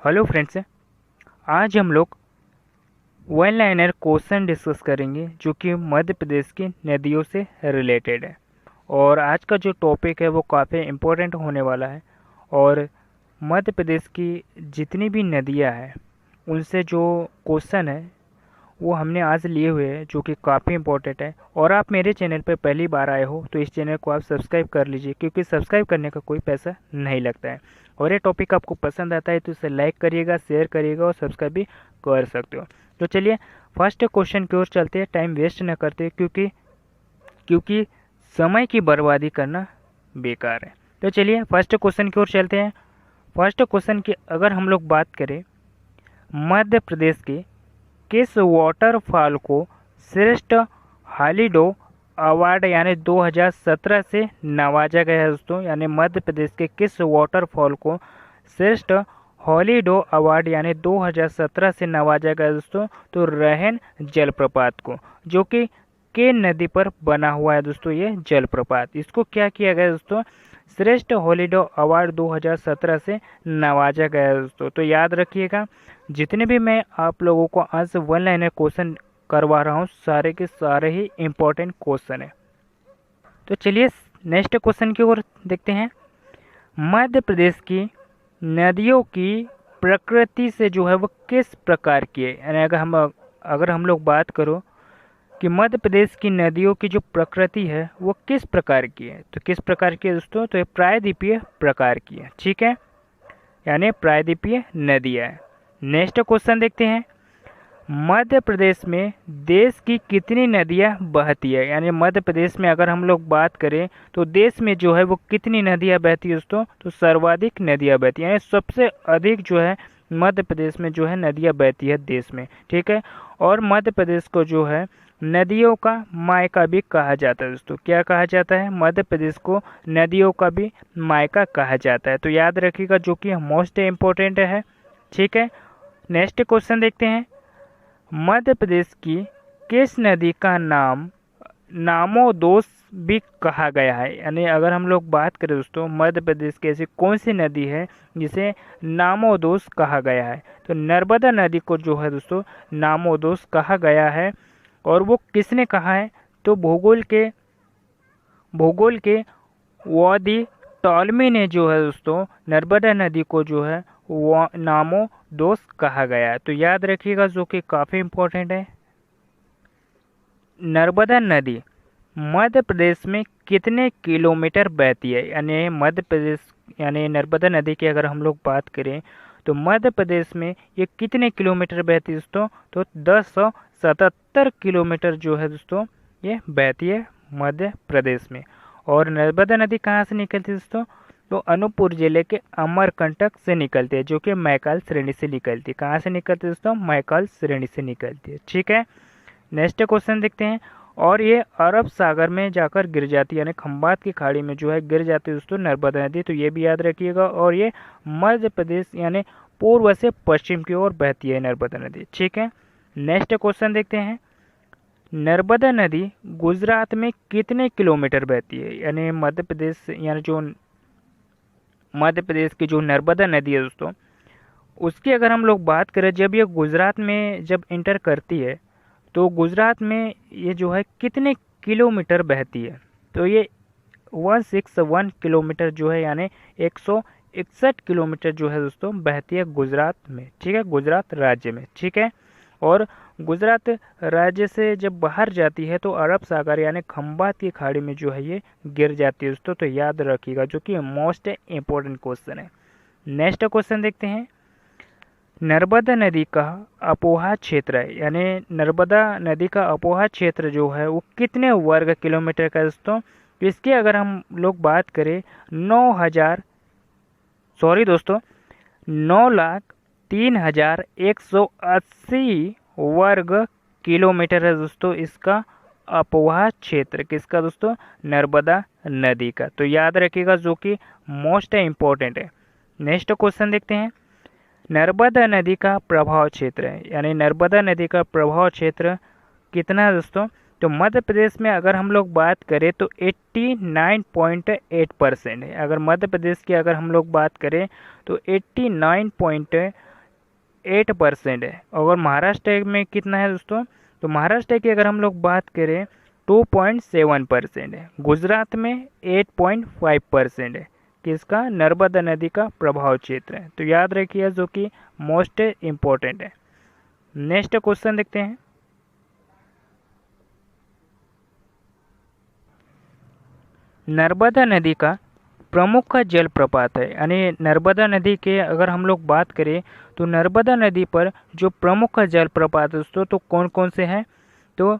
Hello friends, आज हम लोग वन लाइनर क्वेश्चन डिस्कस करेंगे जो कि मध्य प्रदेश की नदियों से रिलेटेड है। और आज का जो टॉपिक है वो काफ़ी इम्पोर्टेंट होने वाला है। और मध्य प्रदेश की जितनी भी नदियां हैं उनसे जो क्वेश्चन है वो हमने आज लिए हुए हैं, जो कि काफ़ी इंपॉर्टेंट है। और आप मेरे चैनल पर पहली बार आए हो तो इस चैनल को आप सब्सक्राइब कर लीजिए, क्योंकि सब्सक्राइब करने का कोई पैसा नहीं लगता है। और ये टॉपिक आपको पसंद आता है तो इसे लाइक करिएगा, शेयर करिएगा और सब्सक्राइब भी कर सकते हो। तो चलिए फर्स्ट क्वेश्चन की ओर चलते हैं, टाइम वेस्ट ना करते, क्योंकि समय की बर्बादी करना बेकार है। तो चलिए फर्स्ट क्वेश्चन की ओर चलते हैं। फर्स्ट क्वेश्चन की अगर हम लोग बात करें, मध्य प्रदेश के किस वाटरफॉल को श्रेष्ठ हॉलीडे अवार्ड यानी 2017 से नवाजा गया है दोस्तों। यानी मध्य प्रदेश के किस वाटरफॉल को श्रेष्ठ हॉलीडे अवार्ड यानी 2017 से नवाजा गया है दोस्तों? तो रहन जलप्रपात को, जो कि केन नदी पर बना हुआ है दोस्तों। ये जलप्रपात, इसको क्या किया गया दोस्तों? श्रेष्ठ हॉलीडे अवार्ड 2017 से नवाजा गया है दोस्तों। तो याद रखिएगा, जितने भी मैं आप लोगों को आज वन लाइनर क्वेश्चन करवा रहा हूँ सारे के सारे ही इम्पोर्टेंट क्वेश्चन है। तो चलिए नेक्स्ट क्वेश्चन की ओर देखते हैं। मध्य प्रदेश की नदियों की प्रकृति से जो है वो किस प्रकार की है? यानी अगर हम लोग बात करो कि मध्य प्रदेश की नदियों की जो प्रकृति है वो किस प्रकार की है, तो किस प्रकार की है दोस्तों? तो ये प्रायद्वीपीय प्रकार की है, ठीक है, यानी प्रायद्वीपीय नदियाँ है। नेक्स्ट क्वेश्चन देखते हैं। मध्य प्रदेश में देश की कितनी नदियां बहती है? यानी मध्य प्रदेश में अगर हम लोग बात करें तो देश में जो है वो कितनी नदियां बहती है दोस्तों? तो सर्वाधिक नदियां बहती है, यानी सबसे अधिक जो है मध्य प्रदेश में जो है नदियां बहती है देश में, ठीक है। और मध्य प्रदेश को जो है नदियों का मायका भी कहा जाता है दोस्तों। क्या कहा जाता है? मध्य प्रदेश को नदियों का भी मायका कहा जाता है। तो याद रखिएगा, जो कि मोस्ट इम्पोर्टेंट है, ठीक है। नेक्स्ट क्वेश्चन देखते हैं। मध्य प्रदेश की किस नदी का नाम नामोदोस भी कहा गया है? यानी अगर हम लोग बात करें दोस्तों, मध्य प्रदेश की ऐसी कौन सी नदी है जिसे नामोदोस कहा गया है? तो नर्मदा नदी को जो है दोस्तों नामोदोस कहा गया है। और वो किसने कहा है? तो भूगोल के वादी टॉलमी ने जो है दोस्तों नर्मदा नदी को जो है वो नामोदोस कहा गया है। तो याद रखिएगा, जो कि काफ़ी इम्पोर्टेंट है। नर्मदा नदी मध्य प्रदेश में कितने किलोमीटर बहती है? यानी मध्य प्रदेश यानी नर्मदा नदी की अगर हम लोग बात करें तो मध्य प्रदेश में ये कितने किलोमीटर बहती है दोस्तों? तो 1077 किलोमीटर जो है दोस्तों ये बहती है मध्य प्रदेश में। और नर्मदा नदी कहाँ से निकलती है दोस्तों? तो अनूपपुर जिले के अमरकंटक से निकलती है, जो कि मैकाल श्रेणी से निकलती है। कहाँ से निकलती है दोस्तों? मैकाल श्रेणी से निकलती है, ठीक है। नेक्स्ट क्वेश्चन देखते हैं। और ये अरब सागर में जाकर गिर जाती है, यानी खंबात की खाड़ी में जो है गिर जाती है दोस्तों नर्मदा नदी। तो ये भी याद रखिएगा। और ये मध्य प्रदेश यानी पूर्व से पश्चिम की ओर बहती है नर्मदा नदी, ठीक है। नेक्स्ट क्वेश्चन देखते हैं। नर्मदा नदी गुजरात में कितने किलोमीटर बहती है? यानी मध्य प्रदेश की जो नर्मदा नदी है दोस्तों, उसकी अगर हम लोग बात करें, जब ये गुजरात में जब इंटर करती है तो गुजरात में ये जो है कितने किलोमीटर बहती है? तो ये 161 किलोमीटर जो है, यानी 161 किलोमीटर जो है दोस्तों बहती है गुजरात में, ठीक है, गुजरात राज्य में, ठीक है। और गुजरात राज्य से जब बाहर जाती है तो अरब सागर यानी खंबात की खाड़ी में जो है ये गिर जाती है दोस्तों। तो याद रखिएगा, जो कि मोस्ट इम्पोर्टेंट क्वेश्चन है। नेक्स्ट क्वेश्चन देखते हैं। नर्मदा नदी का अपोहा क्षेत्र है, यानी नर्मदा नदी का अपोहा क्षेत्र जो है वो कितने वर्ग किलोमीटर का है दोस्तों? तो इसकी अगर हम लोग बात करें 9,03,180 वर्ग किलोमीटर है दोस्तों इसका अपोहा क्षेत्र। किसका दोस्तों? नर्मदा नदी का। तो याद रखिएगा, जो कि मोस्ट इम्पोर्टेंट है। नेक्स्ट क्वेश्चन देखते हैं। नर्मदा नदी का प्रभाव क्षेत्र है, यानी नर्मदा नदी का प्रभाव क्षेत्र कितना है दोस्तों? तो मध्य प्रदेश में अगर हम लोग बात करें तो 89.8% है। अगर मध्य प्रदेश की अगर हम लोग बात करें तो 89.8 8% है। और महाराष्ट्र में कितना है दोस्तों, तो महाराष्ट्र की अगर हम लोग बात करें 2.7% है। गुजरात में 8.5% है किसका, नर्मदा नदी का प्रभाव क्षेत्र है। तो याद रखिए जो कि मोस्ट इम्पोर्टेंट है। नेक्स्ट क्वेश्चन देखते हैं। नर्मदा नदी का प्रमुख जलप्रपात है, यानी नर्मदा नदी के अगर हम लोग बात करें तो नर्मदा नदी पर जो प्रमुख जलप्रपात दोस्तों तो कौन कौन से हैं, तो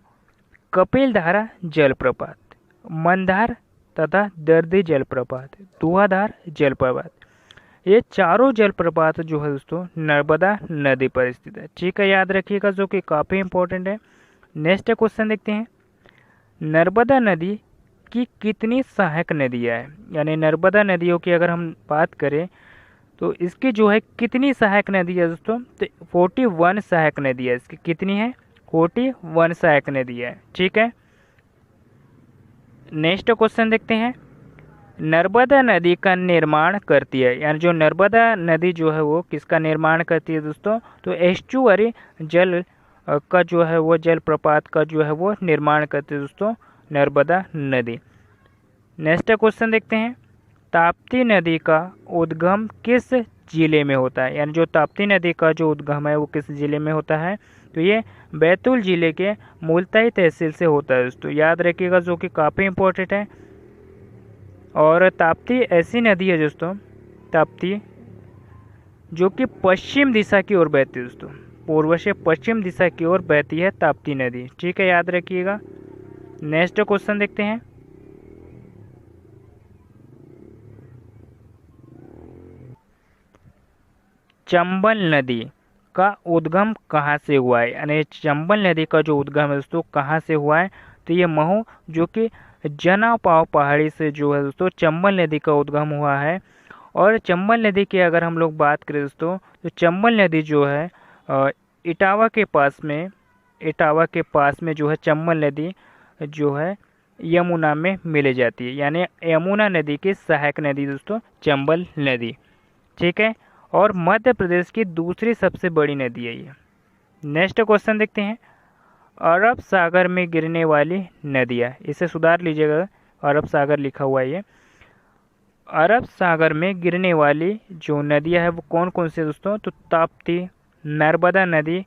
कपिलधारा जलप्रपात, मंदार तथा दर्दी जलप्रपात, धुआंधार जलप्रपात, ये चारों जलप्रपात जो है दोस्तों नर्मदा नदी पर स्थित है। ठीक है, याद रखिएगा जो कि काफ़ी इंपॉर्टेंट है। नेक्स्ट क्वेश्चन देखते हैं। नर्मदा नदी की कितनी सहायक नदियाँ हैं, यानी नर्मदा नदियों की अगर हम बात करें तो इसकी जो है कितनी सहायक नदी है दोस्तों, तो 41 सहायक नदी है। इसकी कितनी है, 41 सहायक नदी है। ठीक है, नेक्स्ट क्वेश्चन देखते हैं। नर्मदा नदी का निर्माण करती है, यानी जो नर्मदा नदी जो है वो किसका निर्माण करती है दोस्तों, तो एस्चुअरी जल का जो है वो जलप्रपात का जो है वो निर्माण करती है दोस्तों नर्मदा नदी। नेक्स्ट क्वेश्चन देखते हैं। ताप्ती नदी का उद्गम किस जिले में होता है, यानी जो ताप्ती नदी का जो उद्गम है वो किस जिले में होता है, तो ये बैतूल जिले के मुल्ताई तहसील से होता है दोस्तों। याद रखिएगा जो कि काफ़ी इंपॉर्टेंट है। और ताप्ती ऐसी नदी है दोस्तों, ताप्ती जो कि पश्चिम दिशा की ओर बहती है दोस्तों, पूर्व से पश्चिम दिशा की ओर बहती है ताप्ती नदी। ठीक है, याद रखिएगा। नेक्स्ट क्वेश्चन देखते हैं। चंबल नदी का उद्गम कहाँ से हुआ है, यानी चंबल नदी का जो उद्गम है दोस्तों कहाँ से हुआ है, तो ये महू जो कि जनापाव पहाड़ी से जो है दोस्तों चंबल नदी का उद्गम हुआ है। और चंबल नदी की अगर हम लोग बात करें दोस्तों तो चंबल नदी जो है इटावा के पास में जो है चंबल नदी जो है यमुना में मिल जाती है, यानी यमुना नदी की सहायक नदी दोस्तों चंबल नदी। ठीक है, और मध्य प्रदेश की दूसरी सबसे बड़ी नदी है ये। नेक्स्ट क्वेश्चन देखते हैं। अरब सागर में गिरने वाली नदियाँ, इसे सुधार लीजिएगा, अरब सागर लिखा हुआ है ये। अरब सागर में गिरने वाली जो नदियाँ है वो कौन कौन सी दोस्तों, तो ताप्ती, नर्मदा नदी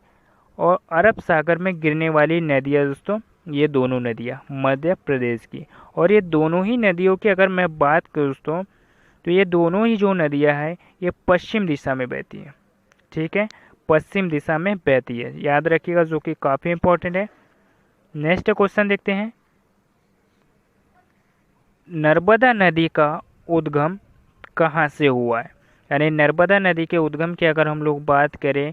और अरब सागर में गिरने वाली नदियाँ दोस्तों ये दोनों नदियाँ मध्य प्रदेश की। और ये दोनों ही नदियों की अगर मैं बात करूँ दोस्तों तो ये दोनों ही जो नदियाँ हैं ये पश्चिम दिशा में बहती हैं। ठीक है, पश्चिम दिशा में बहती है, याद रखिएगा जो कि काफ़ी इंपॉर्टेंट है। नेक्स्ट क्वेश्चन देखते हैं। नर्मदा नदी का उद्गम कहाँ से हुआ है, यानी नर्मदा नदी के उद्गम की अगर हम लोग बात करें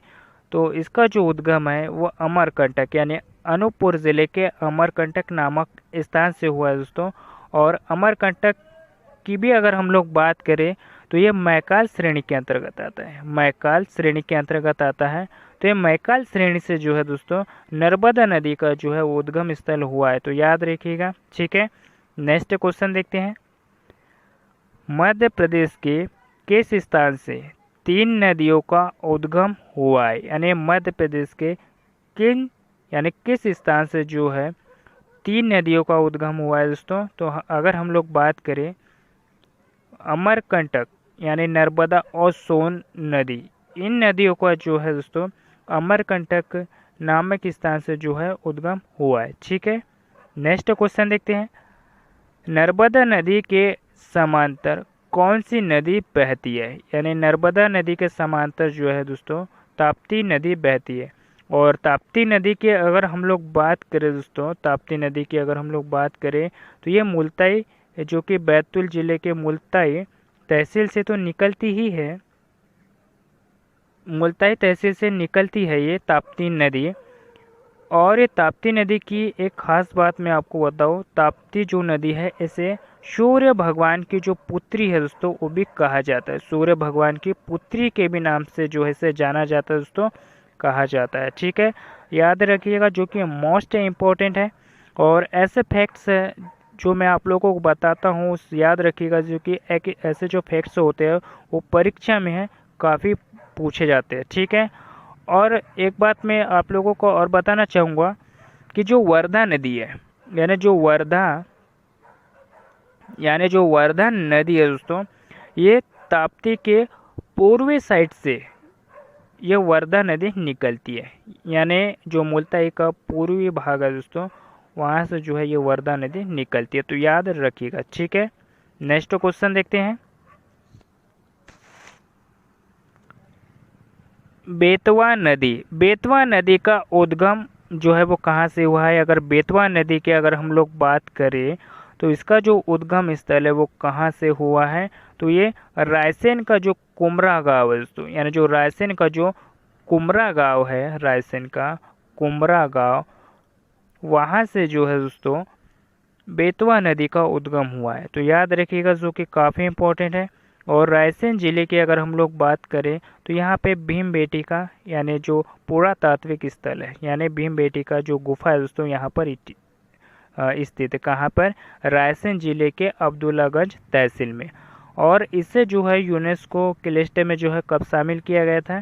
तो इसका जो उद्गम है वो अमरकंटक यानी अनूपपुर ज़िले के अमरकंटक नामक स्थान से हुआ है दोस्तों। और अमरकंटक की भी अगर हम लोग बात करें तो ये मैकाल श्रेणी के अंतर्गत आता है, मैकाल श्रेणी के अंतर्गत आता है। तो ये मैकाल श्रेणी से जो है दोस्तों नर्मदा नदी का जो है उद्गम स्थल हुआ है, तो याद रखिएगा। ठीक है, नेक्स्ट क्वेश्चन देखते हैं। मध्य प्रदेश के किस स्थान से 3 नदियों का उद्गम हुआ है, यानी मध्य प्रदेश के किस स्थान से जो है 3 नदियों का उद्गम हुआ है दोस्तों, तो अगर हम लोग बात करें अमरकंटक यानी नर्मदा और सोन नदी, इन नदियों का जो है दोस्तों अमरकंटक नामक स्थान से जो है उद्गम हुआ है। ठीक है, नेक्स्ट क्वेश्चन देखते हैं। नर्मदा नदी के समांतर कौन सी नदी बहती है, यानी नर्मदा नदी के समांतर जो है दोस्तों ताप्ती नदी बहती है। और ताप्ती नदी की अगर हम लोग बात करें दोस्तों, ताप्ती नदी की अगर हम लोग बात करें तो ये मुल्ताई जो कि बैतूल जिले के मुल्ताई तहसील से तो निकलती ही है, मुल्ताई तहसील से निकलती है ये ताप्ती नदी। और ये ताप्ती नदी की एक ख़ास बात मैं आपको बताऊँ, ताप्ती जो नदी है इसे सूर्य भगवान की जो पुत्री है दोस्तों वो भी कहा जाता है, सूर्य भगवान की पुत्री के भी नाम से जो है इसे जाना जाता है दोस्तों, कहा जाता है। ठीक है, याद रखिएगा जो कि मोस्ट इम्पोर्टेंट है। और ऐसे फैक्ट्स जो मैं आप लोगों को बताता हूँ याद रखिएगा, जो कि ऐसे जो फैक्ट्स होते हैं वो परीक्षा में है काफ़ी पूछे जाते हैं। ठीक है, और एक बात मैं आप लोगों को और बताना चाहूँगा कि जो वर्धा नदी है, यानी जो वर्धा नदी है दोस्तों, ये ताप्ती के पूर्वी साइड से ये वर्धा नदी निकलती है। यानी जो मुल्ताई का पूर्वी भाग है दोस्तों, वहाँ से जो है ये वर्धा नदी निकलती है, तो याद रखिएगा। ठीक है, नेक्स्ट क्वेश्चन देखते हैं। बेतवा नदी का उद्गम जो है वो कहाँ से हुआ है? अगर बेतवा नदी की अगर हम लोग बात करें तो इसका जो उद्गम स्थल है वो कहाँ से हुआ है? तो ये रायसेन का जो कुमरा गांव है दोस्तों, यानी जो रायसेन का जो कुमरा गांव है, रायसेन का कुमरा गांव, वहाँ से जो है दोस्तों बेतवा नदी का उद्गम हुआ है। तो याद रखिएगा, जो कि काफ़ी इम्पोर्टेंट है। और रायसेन जिले की अगर हम लोग बात करें तो यहाँ पे भीमबेटका यानी जो पुरातात्विक स्थल है, यानी भीमबेटका जो गुफा है दोस्तों, यहाँ पर स्थित है। कहाँ पर? रायसेन जिले के अब्दुल्लागंज तहसील में। और इसे जो है यूनेस्को की लिस्ट में जो है कब शामिल किया गया था?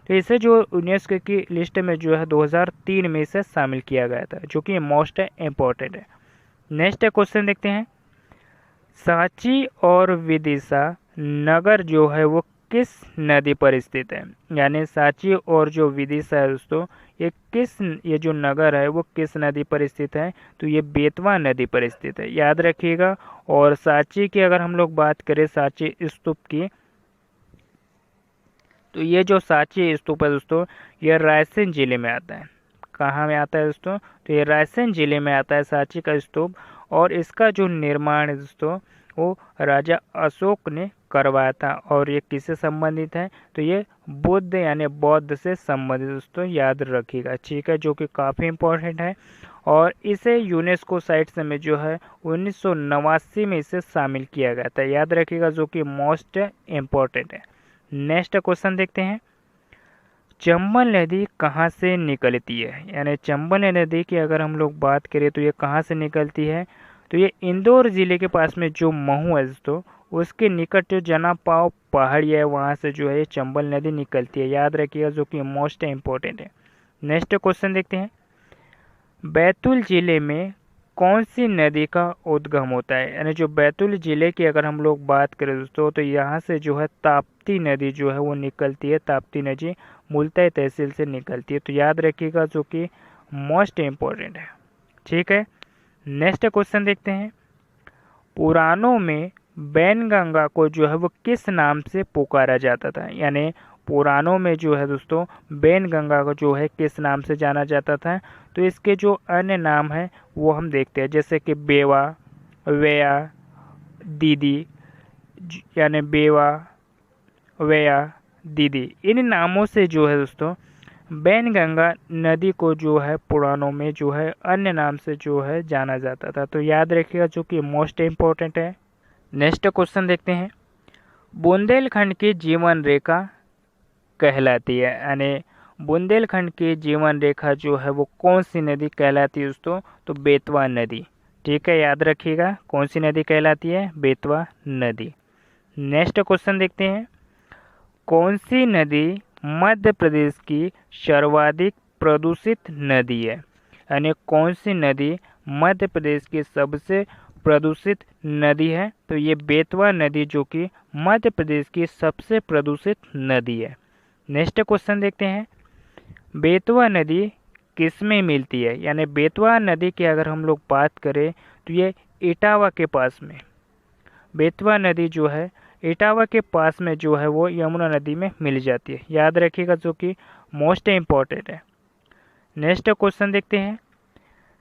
तो इसे जो यूनेस्को की लिस्ट में जो है 2003 में इसे शामिल किया गया था, जो कि मोस्ट इम्पोर्टेंट है। नेक्स्ट क्वेश्चन देखते हैं। सांची और विदिशा नगर जो है वो किस नदी पर स्थित है? यानी सांची और जो विदिशा है दोस्तों, ये जो नगर है वो किस नदी पर स्थित है? तो ये बेतवा नदी पर स्थित है, याद रखिएगा। और सांची की अगर हम लोग बात करें, सांची स्तूप की, तो ये जो सांची स्तूप है दोस्तों, ये रायसेन जिले में आता है। कहाँ में आता है दोस्तों? तो ये रायसेन जिले में आता है सांची का स्तूप। और इसका जो निर्माण है दोस्तों, वो राजा अशोक ने करवाया था। और ये किससे संबंधित है? तो ये बुद्ध यानी बौद्ध से संबंधित दोस्तों, याद रखिएगा। ठीक है, जो कि काफ़ी इम्पोर्टेंट है। और इसे यूनेस्को साइट्स में जो है 1989 में इसे शामिल किया गया था, याद रखिएगा, जो कि मोस्ट इम्पोर्टेंट है। नेक्स्ट क्वेश्चन देखते हैं। चंबल नदी कहाँ से निकलती है? यानी चंबल नदी की अगर हम लोग बात करें तो ये कहाँ से निकलती है? तो ये इंदौर ज़िले के पास में जो महू है दोस्तों, उसके निकट जो जनापाव पहाड़ी है, वहाँ से जो है ये चंबल नदी निकलती है, याद रखिएगा, जो कि मोस्ट इम्पोर्टेंट है। नेक्स्ट क्वेश्चन देखते हैं। बैतूल जिले में कौन सी नदी का उद्गम होता है? यानी जो बैतूल जिले की अगर हम लोग बात करें दोस्तों, तो यहाँ से जो है ताप्ती नदी जो है वो निकलती है। ताप्ती नदी मुल्ताई तहसील से निकलती है, तो याद रखिएगा, जो कि मोस्ट इम्पोर्टेंट है। ठीक है, नेक्स्ट क्वेश्चन देखते हैं। पुराणों में बैनगंगा को जो है वो किस नाम से पुकारा जाता था? यानी पुराणों में जो है दोस्तों बैनगंगा को जो है किस नाम से जाना जाता था? तो इसके जो अन्य नाम है वो हम देखते हैं, जैसे कि बेवा, वेया, दीदी, यानी बेवा, वेया, दीदी, इन नामों से जो है दोस्तों बैनगंगा नदी को जो है पुराणों में जो है अन्य नाम से जो है जाना जाता था, तो याद रखिएगा, जो कि मोस्ट इम्पोर्टेंट है। नेक्स्ट क्वेश्चन देखते हैं। बुंदेलखंड की जीवन रेखा कहलाती है, यानी बुंदेलखंड की जीवन रेखा जो है वो कौन सी नदी कहलाती है दोस्तों? तो बेतवा नदी। ठीक है, याद रखिएगा, कौन सी नदी कहलाती है? बेतवा नदी। नेक्स्ट क्वेश्चन देखते हैं। कौन सी नदी मध्य प्रदेश की सर्वाधिक प्रदूषित नदी है? यानी कौन सी नदी मध्य प्रदेश की सबसे प्रदूषित नदी है? तो ये बेतवा नदी, जो कि मध्य प्रदेश की सबसे प्रदूषित नदी है। नेक्स्ट क्वेश्चन देखते हैं। बेतवा नदी किस में मिलती है? यानी बेतवा नदी की अगर हम लोग बात करें तो ये इटावा के पास में, बेतवा नदी जो है इटावा के पास में जो है वो यमुना नदी में मिल जाती है, याद रखिएगा, जो कि मोस्ट इम्पोर्टेंट है। नेक्स्ट क्वेश्चन देखते हैं।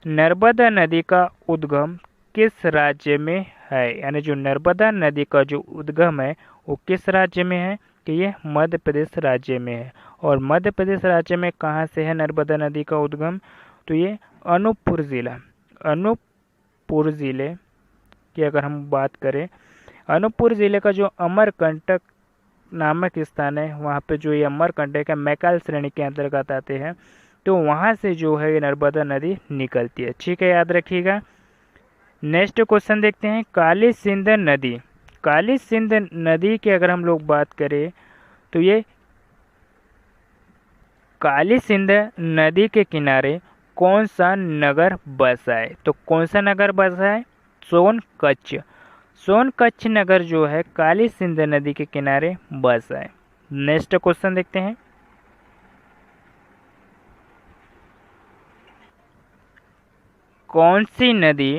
नर्मदा नदी का उद्गम किस राज्य में है? यानी जो नर्मदा नदी का जो उद्गम है वो किस राज्य में है? कि ये मध्य प्रदेश राज्य में है। और मध्य प्रदेश राज्य में कहाँ से है नर्मदा नदी का उद्गम? तो ये अनूपपुर ज़िले की अगर हम बात करें, अनूपपुर ज़िले का जो अमरकंटक नामक स्थान है, वहाँ पे जो ये अमरकंटक है मैकाल श्रेणी के अंतर्गत आते हैं, तो वहाँ से जो है ये नर्मदा नदी निकलती है। ठीक है, याद रखिएगा। नेक्स्ट क्वेश्चन देखते हैं। काली सिंध नदी की अगर हम लोग बात करें तो ये काली सिंध नदी के किनारे कौन सा नगर बसा है? तो कौन सा नगर बसा है? सोनकच्छ। सोनकच्छ नगर जो है काली सिंध नदी के किनारे बसा है। नेक्स्ट क्वेश्चन देखते हैं। कौन सी नदी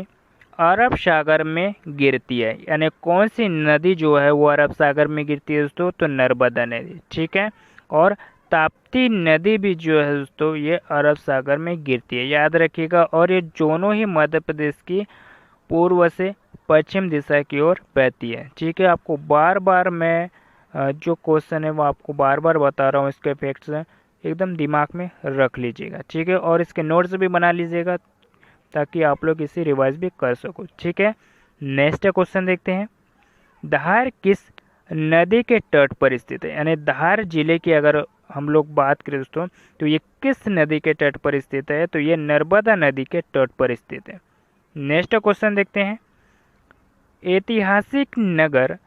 अरब सागर में गिरती है? यानी कौन सी नदी जो है वो अरब सागर में गिरती है दोस्तों? तो नर्मदा नदी, ठीक है। और ताप्ती नदी भी जो है दोस्तों ये अरब सागर में गिरती है, याद रखिएगा। और ये दोनों ही मध्य प्रदेश की पूर्व से पश्चिम दिशा की ओर बहती है, ठीक है। आपको बार बार मैं जो क्वेश्चन है वो आपको बार बार बता रहा हूँ, इसके फैक्ट्स एकदम दिमाग में रख लीजिएगा, ठीक है। और इसके नोट्स भी बना लीजिएगा ताकि आप लोग इसे रिवाइज भी कर सको, ठीक है। नेक्स्ट क्वेश्चन देखते हैं। धार किस नदी के तट पर स्थित है? यानी धार जिले की अगर हम लोग बात करें दोस्तों तो ये किस नदी के तट पर स्थित है? तो ये नर्मदा नदी के तट पर स्थित है। नेक्स्ट क्वेश्चन देखते हैं। ऐतिहासिक नगर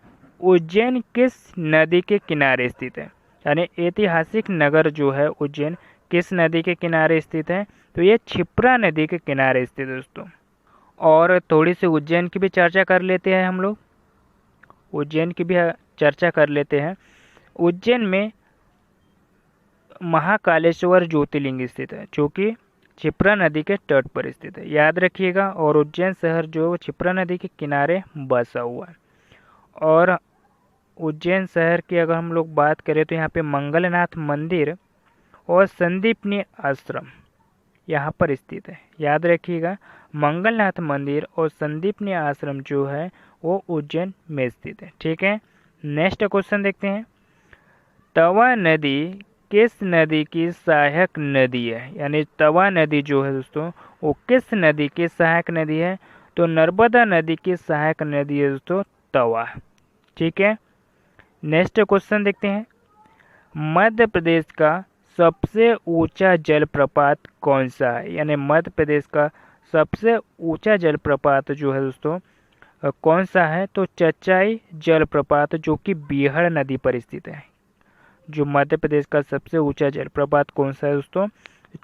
उज्जैन किस नदी के किनारे स्थित है? यानी ऐतिहासिक नगर जो है उज्जैन किस नदी के किनारे स्थित है? तो ये क्षिप्रा नदी के किनारे स्थित है दोस्तों। और थोड़ी सी उज्जैन की भी चर्चा कर लेते हैं हम लोग, उज्जैन की भी चर्चा कर लेते हैं। उज्जैन में महाकालेश्वर ज्योतिर्लिंग स्थित है जो कि क्षिप्रा नदी के तट पर स्थित है, याद रखिएगा। और उज्जैन शहर जो क्षिप्रा नदी के किनारे बसा हुआ है। और उज्जैन शहर की अगर हम लोग बात करें तो यहाँ पे मंगलनाथ मंदिर और संदीपनी आश्रम यहाँ पर स्थित है, याद रखिएगा। मंगलनाथ मंदिर और संदीपनी आश्रम जो है वो उज्जैन में स्थित है, ठीक है। नेक्स्ट क्वेश्चन देखते हैं। तवा नदी किस नदी की सहायक नदी है? यानी तवा नदी जो है दोस्तों वो किस नदी की सहायक नदी है? तो नर्मदा नदी की सहायक नदी है दोस्तों तवा, ठीक है। नेक्स्ट क्वेश्चन देखते हैं। मध्य प्रदेश का सबसे ऊंचा जलप्रपात कौन सा है? यानी मध्य प्रदेश का सबसे ऊंचा जलप्रपात जो है दोस्तों कौन सा है? तो चचाई जलप्रपात जो कि बीहड़ नदी पर स्थित है। जो मध्य प्रदेश का सबसे ऊंचा जलप्रपात कौन सा है दोस्तों?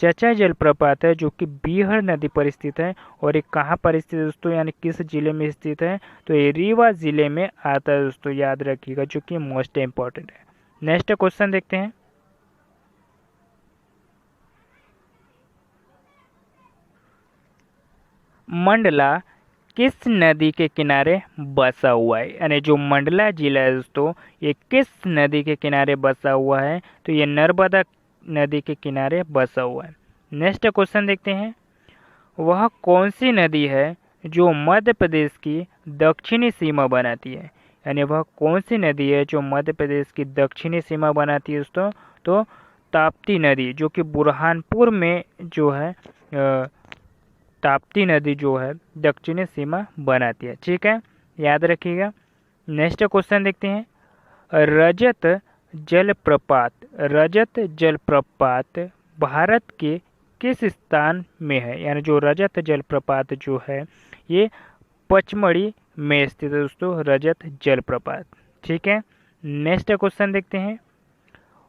चचाई जलप्रपात है जो कि बीहड़ नदी पर स्थित है। और ये कहाँ पर स्थित है दोस्तों? यानी किस जिले में स्थित है? तो ये रीवा जिले में आता है दोस्तों, याद रखिएगा, जो कि मोस्ट इम्पोर्टेंट है। नेक्स्ट क्वेश्चन देखते हैं। मंडला किस नदी के किनारे बसा हुआ है? यानी जो मंडला जिला है दोस्तों ये किस नदी के किनारे बसा हुआ है? तो ये नर्मदा नदी के किनारे बसा हुआ है। नेक्स्ट क्वेश्चन देखते हैं। वह कौन सी नदी है जो मध्य प्रदेश की दक्षिणी सीमा बनाती है? यानी वह कौन सी नदी है जो मध्य प्रदेश की दक्षिणी सीमा बनाती है दोस्तों? तो ताप्ती नदी जो कि बुरहानपुर में जो है ताप्ती नदी जो है दक्षिणी सीमा बनाती है, ठीक है, याद रखिएगा। नेक्स्ट क्वेश्चन देखते हैं। रजत जलप्रपात, रजत जलप्रपात भारत के किस स्थान में है? यानी जो रजत जलप्रपात जो है ये पचमढ़ी में स्थित है दोस्तों, रजत जलप्रपात, ठीक है। नेक्स्ट क्वेश्चन देखते हैं।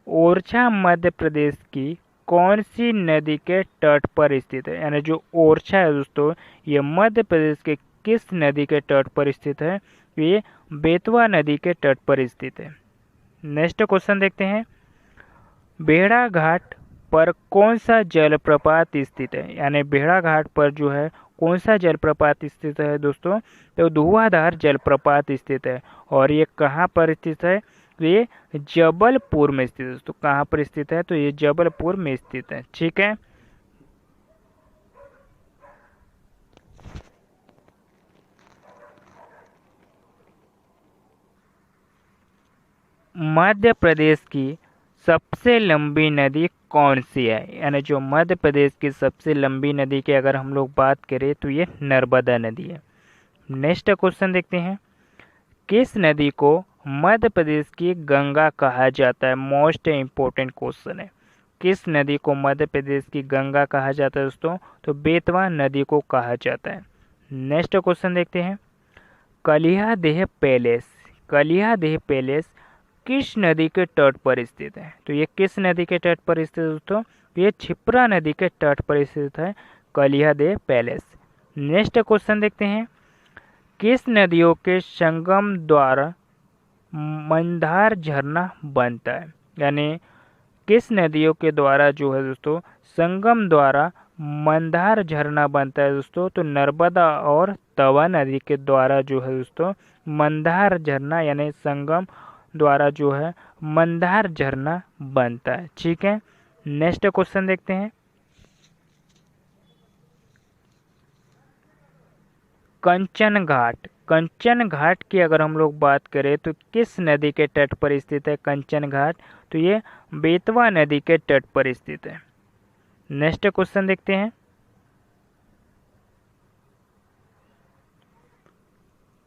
ओरछा मध्य प्रदेश की कौन सी नदी के तट पर स्थित है? यानी जो ओरछा है दोस्तों ये मध्य प्रदेश के किस नदी के तट पर स्थित है? ये बेतवा नदी के तट पर स्थित है। नेक्स्ट क्वेश्चन देखते हैं। बेड़ा घाट पर कौन सा जलप्रपात स्थित है? यानी बेड़ा घाट पर जो है कौन सा जलप्रपात स्थित है दोस्तों? तो धुआंधार जलप्रपात स्थित है। और ये कहाँ पर स्थित है? तो ये जबलपुर में स्थित है दोस्तों। कहाँ पर स्थित है? तो ये जबलपुर में स्थित है, ठीक है। मध्य प्रदेश की सबसे लंबी नदी कौन सी है? यानी जो मध्य प्रदेश की सबसे लंबी नदी की अगर हम लोग बात करें तो ये नर्मदा नदी है। नेक्स्ट क्वेश्चन देखते हैं। किस नदी को मध्य प्रदेश की गंगा कहा जाता है? मोस्ट इम्पोर्टेंट क्वेश्चन है। किस नदी को मध्य प्रदेश की गंगा कहा जाता है दोस्तों? तो बेतवा नदी को कहा जाता है। नेक्स्ट क्वेश्चन देखते हैं। कलियादेह पैलेस, कलियादेह पैलेस किस नदी के तट पर स्थित है? तो ये किस नदी के तट पर स्थित है दोस्तों? ये क्षिप्रा नदी के तट पर स्थित है, कलियादेव पैलेस। नेक्स्ट क्वेश्चन देखते हैं, किस नदियों के संगम द्वारा मंदार झरना बनता है? यानी किस नदियों के द्वारा जो है दोस्तों संगम द्वारा मंदार झरना बनता है दोस्तों? तो नर्मदा और तवा नदी के द्वारा जो है दोस्तों मंदार झरना यानी संगम द्वारा जो है मंदार झरना बनता है। ठीक है, नेक्स्ट क्वेश्चन देखते हैं, कंचन घाट। कंचन घाट की अगर हम लोग बात करें तो किस नदी के तट पर स्थित है कंचन घाट? तो ये बेतवा नदी के तट पर स्थित है। नेक्स्ट क्वेश्चन देखते हैं,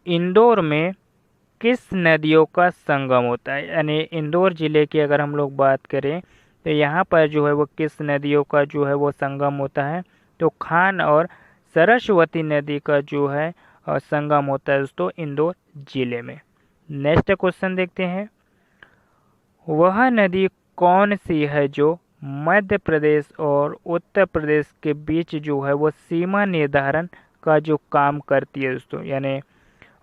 इंदौर में किस नदियों का संगम होता है? यानी इंदौर जिले की अगर हम लोग बात करें तो यहाँ पर जो है वो किस नदियों का जो है वो संगम होता है? तो खान और सरस्वती नदी का जो है संगम होता है दोस्तों इंदौर जिले में। नेक्स्ट क्वेश्चन देखते हैं, वह नदी कौन सी है जो मध्य प्रदेश और उत्तर प्रदेश के बीच जो है वो सीमा निर्धारण का जो काम करती है दोस्तों? यानी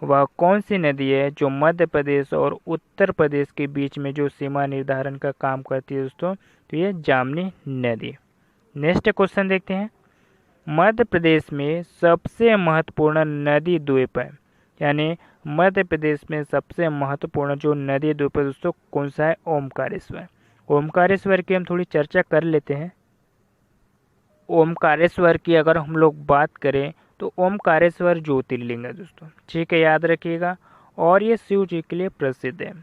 वह कौन सी नदी है जो मध्य प्रदेश और उत्तर प्रदेश के बीच में जो सीमा निर्धारण का काम करती है दोस्तों? तो ये जामनी नदी। नेक्स्ट क्वेश्चन देखते हैं, मध्य प्रदेश में सबसे महत्वपूर्ण नदी द्वीप है? यानी मध्य प्रदेश में सबसे महत्वपूर्ण जो नदी द्वीप है दोस्तों कौन सा है? ओमकारेश्वर। ओमकारेश्वर की हम थोड़ी चर्चा कर लेते हैं। ओमकारेश्वर की अगर हम लोग बात करें तो ओमकारेश्वर ज्योतिर्लिंग है दोस्तों। ठीक है, याद रखिएगा, और ये शिव जी के लिए प्रसिद्ध है।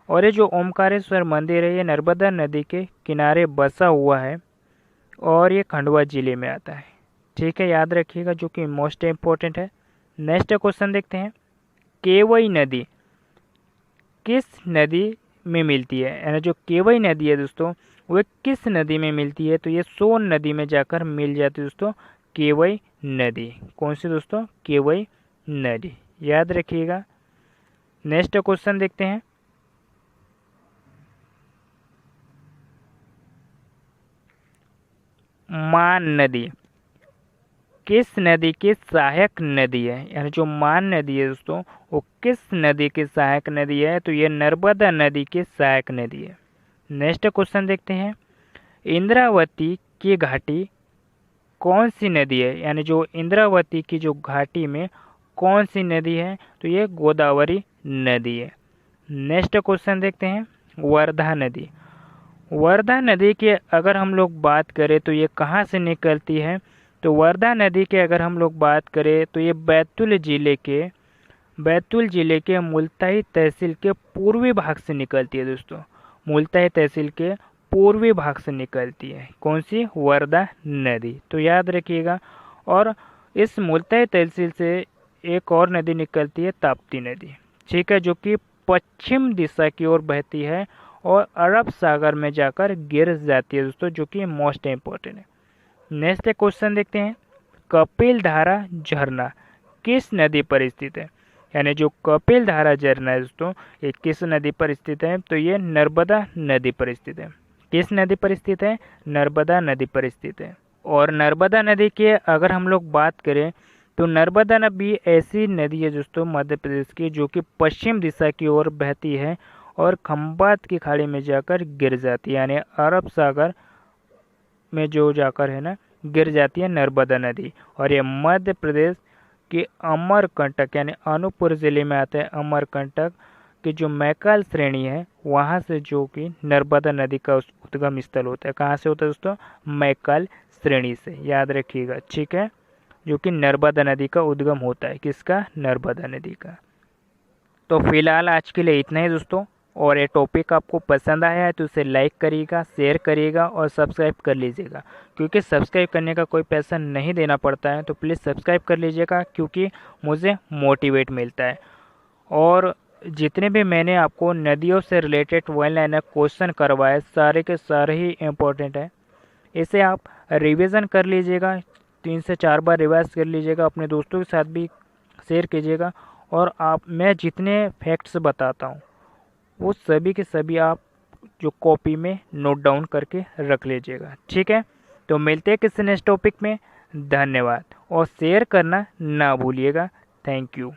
और ये जो ओमकारेश्वर मंदिर है ये नर्मदा नदी के किनारे बसा हुआ है और ये खंडवा जिले में आता है। ठीक है, याद रखिएगा, जो कि मोस्ट इम्पोर्टेंट है। नेक्स्ट क्वेश्चन देखते हैं, केवई नदी किस नदी में मिलती है? यानी जो केवई नदी है दोस्तों वो किस नदी में मिलती है? तो ये सोन नदी में जाकर मिल जाती है दोस्तों केवई नदी। कौन सी दोस्तों? केवई नदी, याद रखिएगा। नेक्स्ट क्वेश्चन देखते हैं, मान नदी किस नदी की सहायक नदी है? यानी जो मान नदी है दोस्तों वो किस नदी की सहायक नदी है? तो ये नर्मदा नदी की सहायक नदी है। नेक्स्ट क्वेश्चन देखते हैं, इंद्रावती की घाटी कौन सी नदी है? यानी जो इंद्रावती की जो घाटी में कौन सी नदी है? तो ये गोदावरी नदी है। नेक्स्ट क्वेश्चन देखते हैं, वर्धा नदी। वर्धा नदी की अगर हम लोग बात करें तो ये कहाँ से निकलती है? तो वर्धा नदी के अगर हम लोग बात करें तो ये बैतूल जिले के मुल्ताई तहसील के पूर्वी भाग से निकलती है दोस्तों। मुल्ताई तहसील के पूर्वी भाग से निकलती है। कौन सी? वर्धा नदी। तो याद रखिएगा। और इस मुल्ताई तहसील से एक और नदी निकलती है, ताप्ती नदी। ठीक है, जो कि पश्चिम दिशा की ओर बहती है और अरब सागर में जाकर गिर जाती है दोस्तों, जो कि मोस्ट इम्पोर्टेंट है। नेक्स्ट क्वेश्चन देखते हैं, कपिल धारा झरना किस नदी पर स्थित है? यानी जो कपिल धारा झरना है दोस्तों ये किस नदी पर स्थित है? तो ये नर्मदा नदी पर स्थित है। किस नदी पर स्थित है? नर्मदा नदी पर स्थित है। और नर्मदा नदी के अगर हम लोग बात करें तो नर्मदा नदी ऐसी नदी है दोस्तों मध्य प्रदेश की जो कि पश्चिम दिशा की ओर बहती है और खंबात की खाड़ी में जाकर गिर जाती है, यानी अरब सागर में जो जाकर है ना गिर जाती है नर्मदा नदी। और ये मध्य प्रदेश के अमरकंटक यानी अनूपपुर जिले में आता है। अमरकंटक की जो मैकाल श्रेणी है वहाँ से जो कि नर्मदा नदी का उद्गम स्थल होता है। कहाँ से होता है दोस्तों? मैकाल श्रेणी से, याद रखिएगा। ठीक है, जो कि नर्मदा नदी का उद्गम होता है। किसका? नर्मदा नदी का। तो फिलहाल आज के लिए इतना ही दोस्तों, और ये टॉपिक आपको पसंद आया है तो उसे लाइक करिएगा, शेयर करिएगा और सब्सक्राइब कर लीजिएगा, क्योंकि सब्सक्राइब करने का कोई पैसा नहीं देना पड़ता है। तो प्लीज़ सब्सक्राइब कर लीजिएगा क्योंकि मुझे मोटिवेट मिलता है। और जितने भी मैंने आपको नदियों से रिलेटेड वन लाइनर क्वेश्चन करवाए सारे के सारे ही इम्पोर्टेंट है। इसे आप रिवीजन कर लीजिएगा, 3 से 4 बार रिवाइज कर लीजिएगा, अपने दोस्तों के साथ भी शेयर कीजिएगा। और मैं जितने फैक्ट्स बताता हूँ वो सभी के सभी आप जो कॉपी में नोट डाउन करके रख लीजिएगा। ठीक है, तो मिलते हैं किसी नेक्स्ट टॉपिक में। धन्यवाद और शेयर करना ना भूलिएगा। Thank you.